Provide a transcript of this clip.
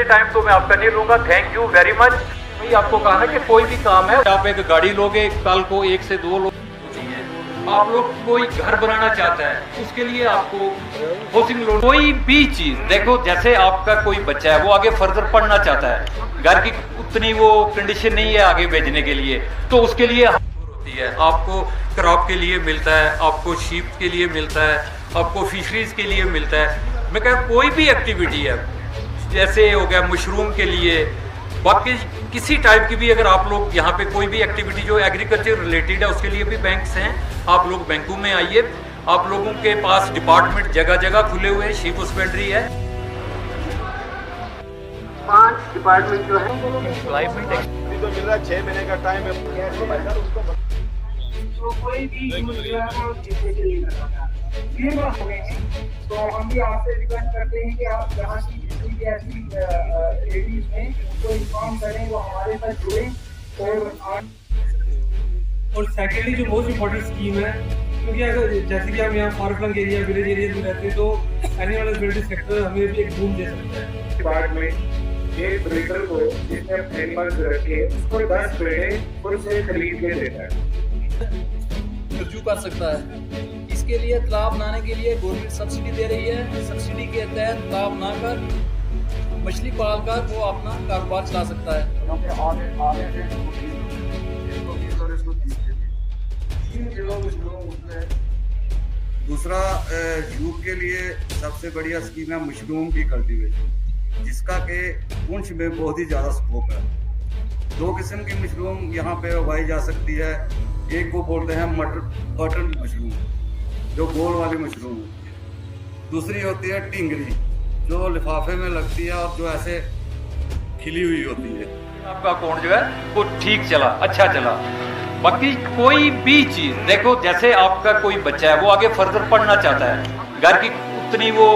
Time तो मैं आपका नहीं लूंगा। Thank you very much. भाई आपको कहा ना कि कोई भी काम है, आप एक गाड़ी लोगे, कल को 1 से 2 लोग चाहिए। आप लोग कोई घर बनाना चाहता है, उसके लिए आपको हाउसिंग लोन, कोई भी चीज देखो, जैसे आपका कोई बच्चा है वो आगे फर्दर पढ़ना चाहता है, घर की उतनी वो कंडीशन नहीं है आगे भेजने के लिए, तो उसके लिए होती है। आपको क्रॉप के लिए मिलता है, आपको शीप के लिए मिलता है, आपको फिशरीज के लिए मिलता है। मैं कह कोई भी एक्टिविटी है, जैसे हो गया मशरूम के लिए, बाकी किसी टाइप की भी अगर आप लोग यहाँ पे कोई भी एक्टिविटी जो एग्रीकल्चर रिलेटेड है उसके लिए भी बैंक्स हैं। आप लोग बैंकों में आइए, आप लोगों के पास डिपार्टमेंट जगह जगह खुले हुए हैं, शीप हस्बेंड्री है। 5 डिपार्टमेंट जो है एम्प्लॉयमेंट तो मिल रहा है, 6 महीने का टाइम है। तो कोई भी ये बात हो गई है। तो हम भी आपसे रिक्वेस्ट करते हैं कि आप जहाँ की जितनी भी ऐसी लेडीज हैं उनको इन्फॉर्म करें, वो हमारे साथ जुड़े। और सेकेंडली जो मोस्ट इम्पोर्टेंट स्कीम है, क्योंकि अगर जैसे कि हम यहाँ far flung area, village area में रहते हैं, तो एनिमल हस्बेंड्री सेक्टर हमें भी एक बूम दे सकता है। डिपार्टमेंट एक ब्रीडर को जिसने एनिमल्स रखे उसको 10 पेड़े खुद से खरीद के देता है, रजू कर सकता है। इसके लिए तालाब बनाने के लिए गवर्नमेंट सब्सिडी दे रही है। सब्सिडी के तहत तालाब बनाकर मछली पाल कर वो अपना कारोबार चला सकता है। दूसरा यूथ के लिए सबसे बढ़िया स्कीम है मशरूम की कल्टीवेशन, जिसका के पुंछ में बहुत ही ज़्यादा स्कोप है। 2 किस्म की मशरूम यहाँ पे उगाई जा सकती है। एक को बोलते हैं बटन मशरूम, जो गोल वाली मशरूम होती है। दूसरी होती है टिंगरी, जो लिफाफे में लगती है और जो ऐसे खिली हुई होती है। आपका अकाउंट जो है वो ठीक चला, अच्छा चला। बाकी कोई भी चीज देखो, जैसे आपका कोई बच्चा है वो आगे फर्दर पढ़ना चाहता है, घर की उतनी वो